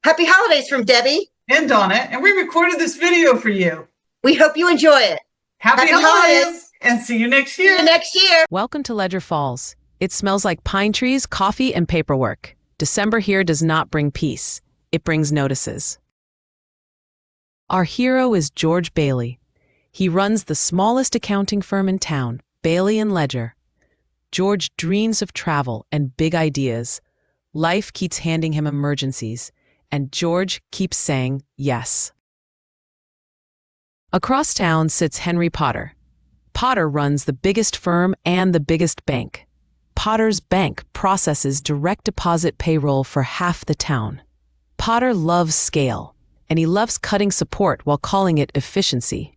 Happy holidays from Debbie and Donna, and we recorded this video for you. We hope you enjoy it. Happy holidays, and see you next year. Welcome to Ledger Falls. It smells like pine trees, coffee, and paperwork. December here does not bring peace. It brings notices. Our hero is George Bailey. He runs the smallest accounting firm in town, Bailey & Ledger. George dreams of travel and big ideas. Life keeps handing him emergencies, and George keeps saying yes. Across town sits Henry Potter. Potter runs the biggest firm and the biggest bank. Potter's bank processes direct deposit payroll for half the town. Potter loves scale, and he loves cutting support while calling it efficiency.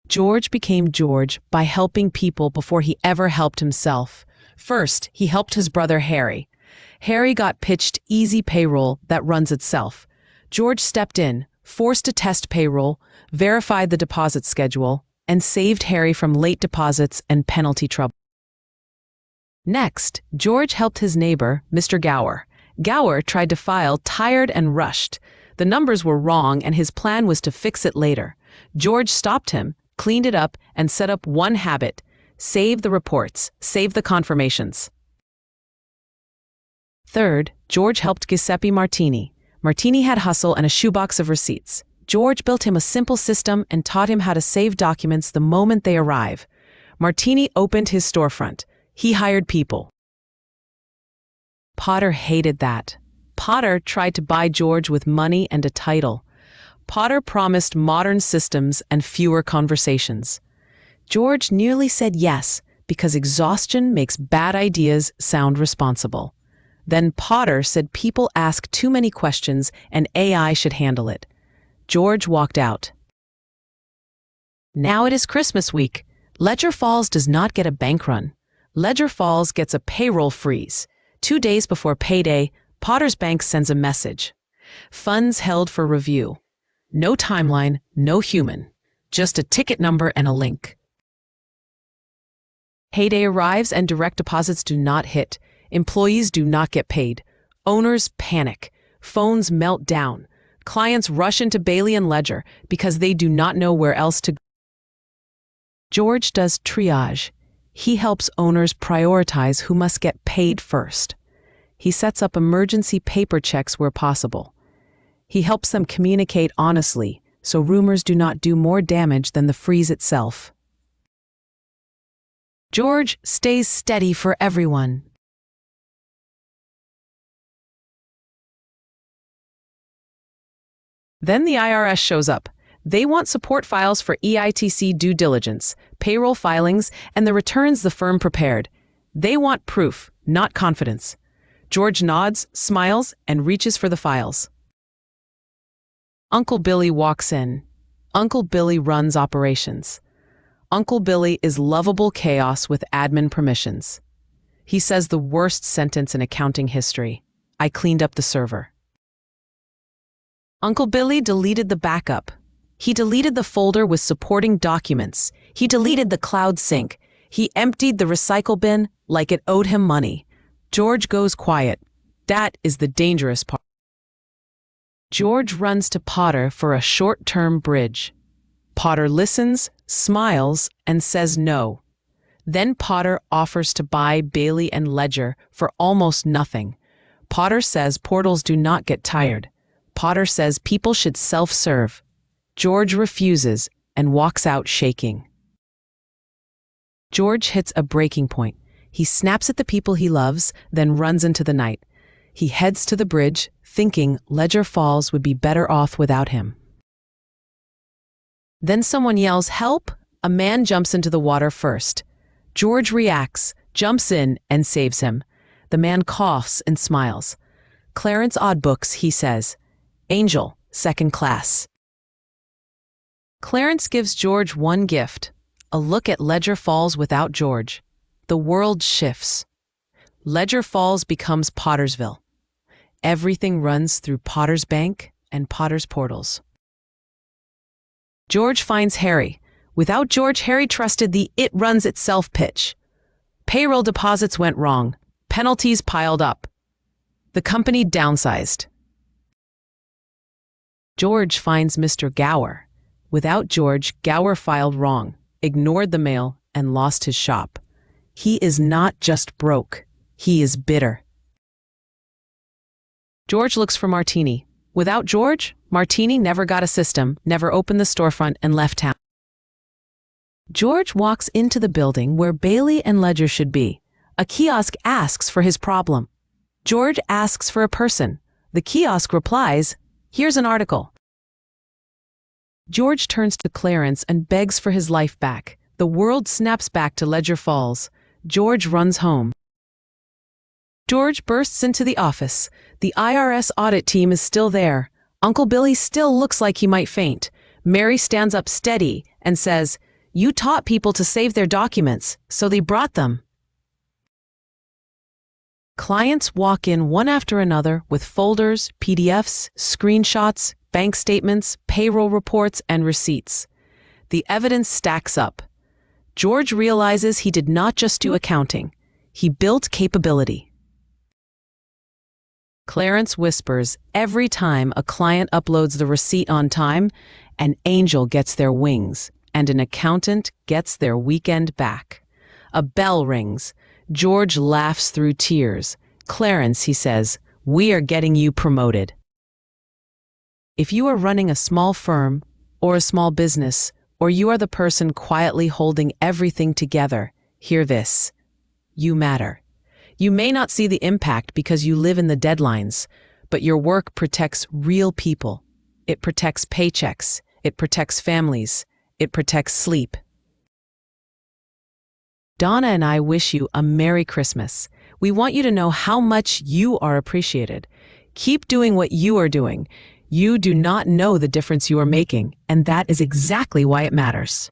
George became George by helping people before he ever helped himself. First, he helped his brother Harry. Harry got pitched easy payroll that runs itself. George stepped in, forced a test payroll, verified the deposit schedule, and saved Harry from late deposits and penalty trouble. Next, George helped his neighbor, Mr. Gower. Gower tried to file tired and rushed. The numbers were wrong and his plan was to fix it later. George stopped him, cleaned it up, and set up one habit: save the reports, save the confirmations. Third, George helped Giuseppe Martini. Martini had hustle and a shoebox of receipts. George built him a simple system and taught him how to save documents the moment they arrive. Martini opened his storefront. He hired people. Potter hated that. Potter tried to buy George with money and a title. Potter promised modern systems and fewer conversations. George nearly said yes because exhaustion makes bad ideas sound responsible. Then Potter said people ask too many questions and AI should handle it. George walked out. Now it is Christmas week. Ledger Falls does not get a bank run. Ledger Falls gets a payroll freeze. 2 days before payday, Potter's bank sends a message. Funds held for review. No timeline, no human. Just a ticket number and a link. Payday arrives and direct deposits do not hit. Employees do not get paid. Owners panic. Phones melt down. Clients rush into Bailey & Ledger because they do not know where else to go. George does triage. He helps owners prioritize who must get paid first. He sets up emergency paper checks where possible. He helps them communicate honestly, so rumors do not do more damage than the freeze itself. George stays steady for everyone. Then the IRS shows up. They want support files for EITC due diligence, payroll filings, and the returns the firm prepared. They want proof, not confidence. George nods, smiles, and reaches for the files. Uncle Billy walks in. Uncle Billy runs operations. Uncle Billy is lovable chaos with admin permissions. He says the worst sentence in accounting history: "I cleaned up the server." Uncle Billy deleted the backup. He deleted the folder with supporting documents. He deleted the cloud sync. He emptied the recycle bin like it owed him money. George goes quiet. That is the dangerous part. George runs to Potter for a short-term bridge. Potter listens, smiles, and says no. Then Potter offers to buy Bailey & Ledger for almost nothing. Potter says portals do not get tired. Potter says people should self-serve. George refuses and walks out shaking. George hits a breaking point. He snaps at the people he loves, then runs into the night. He heads to the bridge, thinking Ledger Falls would be better off without him. Then someone yells, "Help!" A man jumps into the water first. George reacts, jumps in, and saves him. The man coughs and smiles. "Clarence Oddbooks," he says. "Angel, second class." Clarence gives George one gift: a look at Ledger Falls without George. The world shifts. Ledger Falls becomes Pottersville. Everything runs through Potter's bank and Potter's portals. George finds Harry. Without George, Harry trusted the "it runs itself" pitch. Payroll deposits went wrong. Penalties piled up. The company downsized. George finds Mr. Gower. Without George, Gower filed wrong, ignored the mail, and lost his shop. He is not just broke. He is bitter. George looks for Martini. Without George, Martini never got a system, never opened the storefront, and left town. George walks into the building where Bailey and Ledger should be. A kiosk asks for his problem. George asks for a person. The kiosk replies, "Here's an article." George turns to Clarence and begs for his life back. The world snaps back to Ledger Falls. George runs home. George bursts into the office. The IRS audit team is still there. Uncle Billy still looks like he might faint. Mary stands up steady and says, "You taught people to save their documents, so they brought them." Clients walk in one after another with folders, PDFs, screenshots, bank statements, payroll reports, and receipts. The evidence stacks up. George realizes he did not just do accounting. He built capability. Clarence whispers, every time a client uploads the receipt on time, an angel gets their wings, and an accountant gets their weekend back. A bell rings. George laughs through tears. "Clarence," he says, "we are getting you promoted." If you are running a small firm or a small business, or you are the person quietly holding everything together, hear this. You matter. You may not see the impact because you live in the deadlines, but your work protects real people. It protects paychecks. It protects families. It protects sleep. Donna and I wish you a Merry Christmas. We want you to know how much you are appreciated. Keep doing what you are doing. You do not know the difference you are making, and that is exactly why it matters.